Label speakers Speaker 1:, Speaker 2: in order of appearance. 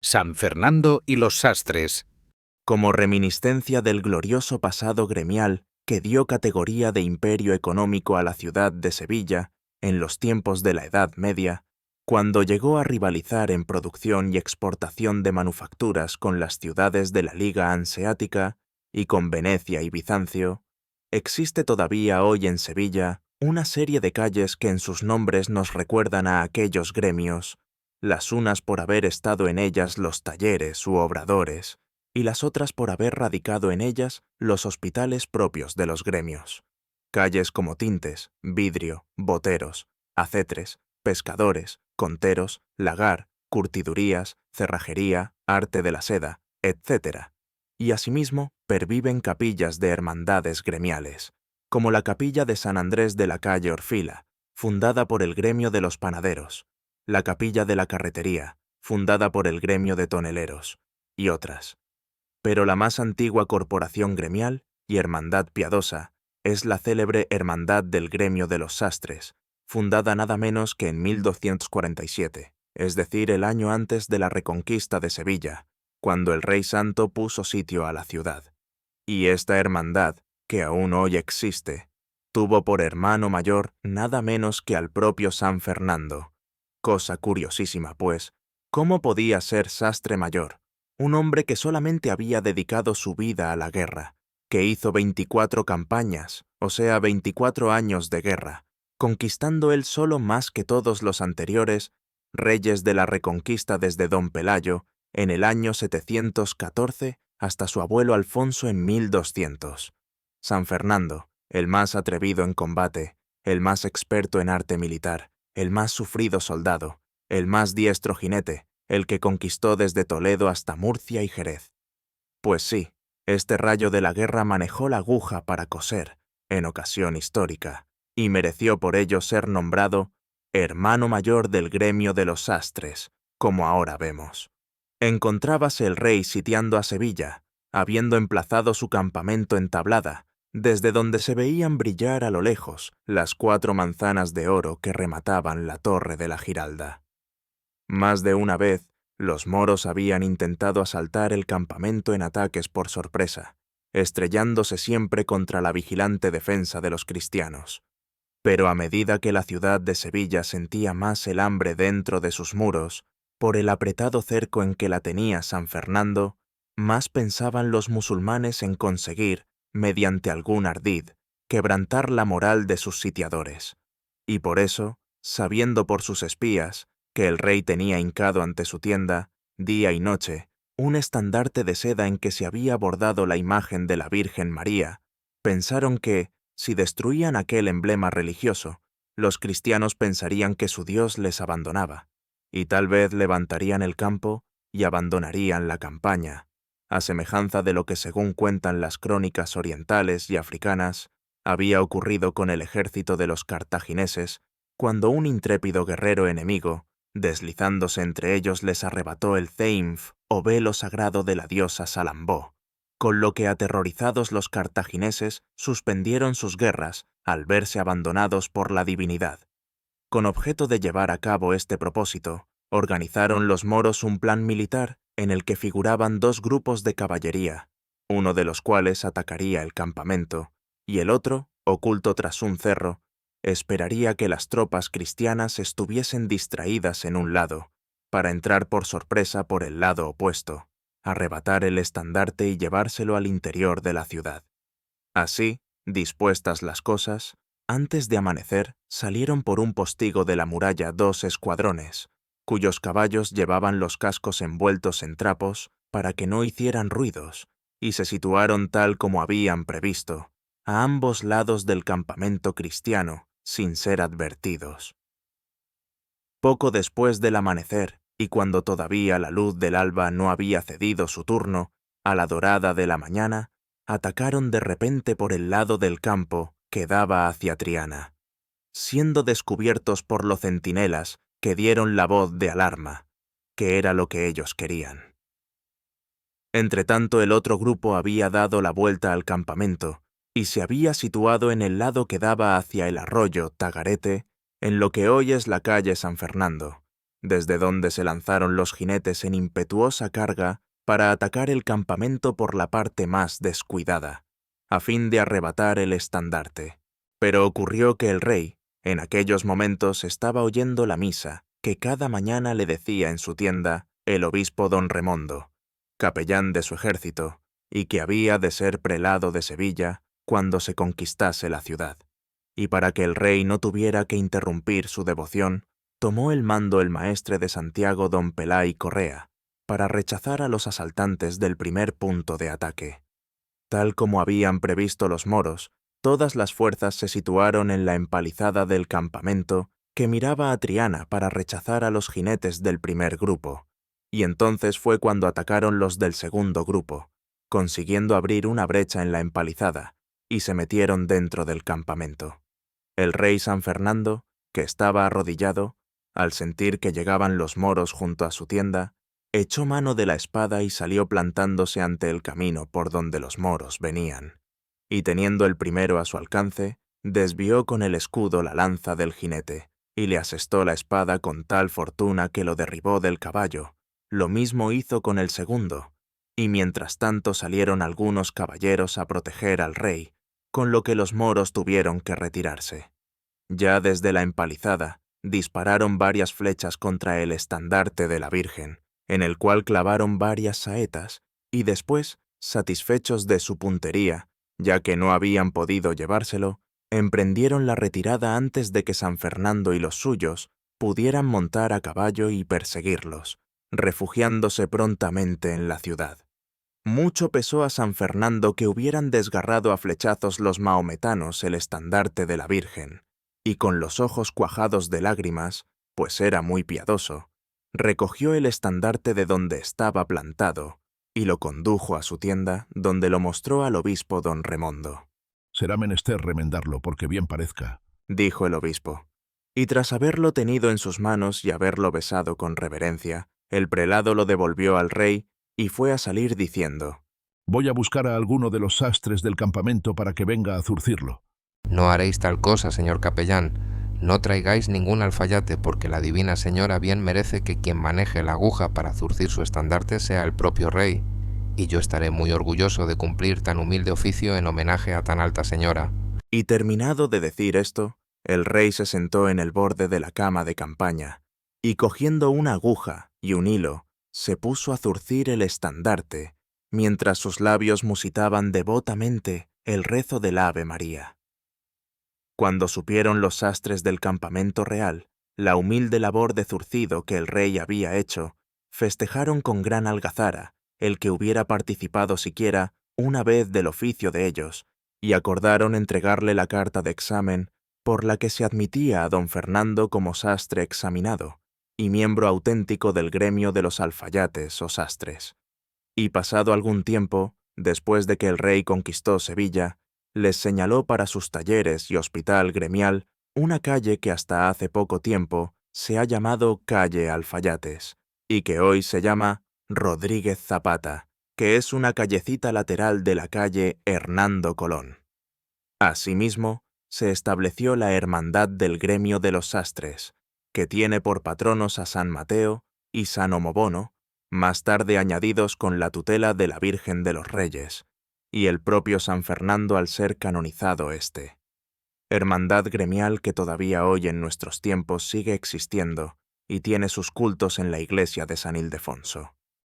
Speaker 1: San Fernando y los sastres.
Speaker 2: Como reminiscencia del glorioso pasado gremial que dio categoría de imperio económico a la ciudad de Sevilla en los tiempos de la Edad Media, cuando llegó a rivalizar en producción y exportación de manufacturas con las ciudades de la Liga Hanseática y con Venecia y Bizancio, existe todavía hoy en Sevilla una serie de calles que en sus nombres nos recuerdan a aquellos gremios, las unas por haber estado en ellas los talleres u obradores, y las otras por haber radicado en ellas los hospitales propios de los gremios. Calles como Tintes, Vidrio, Boteros, Acetres, Pescadores, Conteros, Lagar, Curtidurías, Cerrajería, Arte de la Seda, etc. Y asimismo perviven capillas de hermandades gremiales, como la capilla de San Andrés de la calle Orfila, fundada por el gremio de los panaderos, la capilla de la Carretería, fundada por el gremio de toneleros, y otras. Pero la más antigua corporación gremial y hermandad piadosa es la célebre Hermandad del Gremio de los Sastres, fundada nada menos que en 1247, es decir, el año antes de la Reconquista de Sevilla, cuando el Rey Santo puso sitio a la ciudad. Y esta hermandad, que aún hoy existe, tuvo por hermano mayor nada menos que al propio San Fernando. Cosa curiosísima, pues, ¿cómo podía ser sastre mayor? Un hombre que solamente había dedicado su vida a la guerra, que hizo 24 campañas, o sea, 24 años de guerra, conquistando él solo más que todos los anteriores reyes de la Reconquista desde Don Pelayo en el año 714 hasta su abuelo Alfonso en 1200. San Fernando, el más atrevido en combate, el más experto en arte militar, el más sufrido soldado, el más diestro jinete, el que conquistó desde Toledo hasta Murcia y Jerez. Pues sí, este rayo de la guerra manejó la aguja para coser, en ocasión histórica, y mereció por ello ser nombrado hermano mayor del gremio de los sastres, como ahora vemos. Encontrábase el rey sitiando a Sevilla, habiendo emplazado su campamento en Tablada, desde donde se veían brillar a lo lejos las 4 manzanas de oro que remataban la torre de la Giralda. Más de una vez, los moros habían intentado asaltar el campamento en ataques por sorpresa, estrellándose siempre contra la vigilante defensa de los cristianos. Pero a medida que la ciudad de Sevilla sentía más el hambre dentro de sus muros, por el apretado cerco en que la tenía San Fernando, más pensaban los musulmanes en conseguir, mediante algún ardid, quebrantar la moral de sus sitiadores. Y por eso, sabiendo por sus espías que el rey tenía hincado ante su tienda, día y noche, un estandarte de seda en que se había bordado la imagen de la Virgen María, pensaron que, si destruían aquel emblema religioso, los cristianos pensarían que su Dios les abandonaba, y tal vez levantarían el campo y abandonarían la campaña, a semejanza de lo que, según cuentan las crónicas orientales y africanas, había ocurrido con el ejército de los cartagineses, cuando un intrépido guerrero enemigo, deslizándose entre ellos, les arrebató el ceimf o velo sagrado de la diosa Salambó, con lo que aterrorizados los cartagineses suspendieron sus guerras al verse abandonados por la divinidad. Con objeto de llevar a cabo este propósito, organizaron los moros un plan militar en el que figuraban 2 grupos de caballería, uno de los cuales atacaría el campamento, y el otro, oculto tras un cerro, esperaría que las tropas cristianas estuviesen distraídas en un lado, para entrar por sorpresa por el lado opuesto, arrebatar el estandarte y llevárselo al interior de la ciudad. Así, dispuestas las cosas, antes de amanecer salieron por un postigo de la muralla 2 escuadrones, cuyos caballos llevaban los cascos envueltos en trapos para que no hicieran ruidos, y se situaron tal como habían previsto, a ambos lados del campamento cristiano, sin ser advertidos. Poco después del amanecer, y cuando todavía la luz del alba no había cedido su turno, a la dorada de la mañana, atacaron de repente por el lado del campo que daba hacia Triana, siendo descubiertos por los centinelas que dieron la voz de alarma, que era lo que ellos querían. Entretanto, el otro grupo había dado la vuelta al campamento y se había situado en el lado que daba hacia el arroyo Tagarete, en lo que hoy es la calle San Fernando, desde donde se lanzaron los jinetes en impetuosa carga para atacar el campamento por la parte más descuidada, a fin de arrebatar el estandarte. Pero ocurrió que el rey, en aquellos momentos, estaba oyendo la misa que cada mañana le decía en su tienda el obispo don Remondo, capellán de su ejército, y que había de ser prelado de Sevilla cuando se conquistase la ciudad. Y para que el rey no tuviera que interrumpir su devoción, tomó el mando el maestre de Santiago don Pelay Correa, para rechazar a los asaltantes del primer punto de ataque. Tal como habían previsto los moros, todas las fuerzas se situaron en la empalizada del campamento que miraba a Triana para rechazar a los jinetes del primer grupo, y entonces fue cuando atacaron los del segundo grupo, consiguiendo abrir una brecha en la empalizada, y se metieron dentro del campamento. El rey San Fernando, que estaba arrodillado, al sentir que llegaban los moros junto a su tienda, echó mano de la espada y salió plantándose ante el camino por donde los moros venían, y teniendo el primero a su alcance, desvió con el escudo la lanza del jinete, y le asestó la espada con tal fortuna que lo derribó del caballo. Lo mismo hizo con el segundo, y mientras tanto salieron algunos caballeros a proteger al rey, con lo que los moros tuvieron que retirarse. Ya desde la empalizada, dispararon varias flechas contra el estandarte de la Virgen, en el cual clavaron varias saetas, y después, satisfechos de su puntería, ya que no habían podido llevárselo, emprendieron la retirada antes de que San Fernando y los suyos pudieran montar a caballo y perseguirlos, refugiándose prontamente en la ciudad. Mucho pesó a San Fernando que hubieran desgarrado a flechazos los mahometanos el estandarte de la Virgen, y con los ojos cuajados de lágrimas, pues era muy piadoso, recogió el estandarte de donde estaba plantado y lo condujo a su tienda, donde lo mostró al obispo don Remondo.
Speaker 3: «Será menester remendarlo, porque bien parezca»,
Speaker 2: dijo el obispo. Y tras haberlo tenido en sus manos y haberlo besado con reverencia, el prelado lo devolvió al rey y fue a salir diciendo:
Speaker 3: «Voy a buscar a alguno de los sastres del campamento para que venga a zurcirlo».
Speaker 4: «No haréis tal cosa, señor capellán. No traigáis ningún alfayate, porque la divina señora bien merece que quien maneje la aguja para zurcir su estandarte sea el propio rey, y yo estaré muy orgulloso de cumplir tan humilde oficio en homenaje a tan alta señora».
Speaker 2: Y terminado de decir esto, el rey se sentó en el borde de la cama de campaña, y cogiendo una aguja y un hilo, se puso a zurcir el estandarte, mientras sus labios musitaban devotamente el rezo del Ave María. Cuando supieron los sastres del campamento real la humilde labor de zurcido que el rey había hecho, festejaron con gran algazara el que hubiera participado siquiera una vez del oficio de ellos, y acordaron entregarle la carta de examen por la que se admitía a don Fernando como sastre examinado y miembro auténtico del gremio de los alfayates o sastres. Y pasado algún tiempo, después de que el rey conquistó Sevilla, les señaló para sus talleres y hospital gremial una calle que hasta hace poco tiempo se ha llamado Calle Alfayates, y que hoy se llama Rodríguez Zapata, que es una callecita lateral de la calle Hernando Colón. Asimismo, se estableció la Hermandad del Gremio de los Sastres, que tiene por patronos a San Mateo y San Omobono, más tarde añadidos con la tutela de la Virgen de los Reyes, y el propio San Fernando al ser canonizado este. Hermandad gremial que todavía hoy en nuestros tiempos sigue existiendo y tiene sus cultos en la iglesia de San Ildefonso.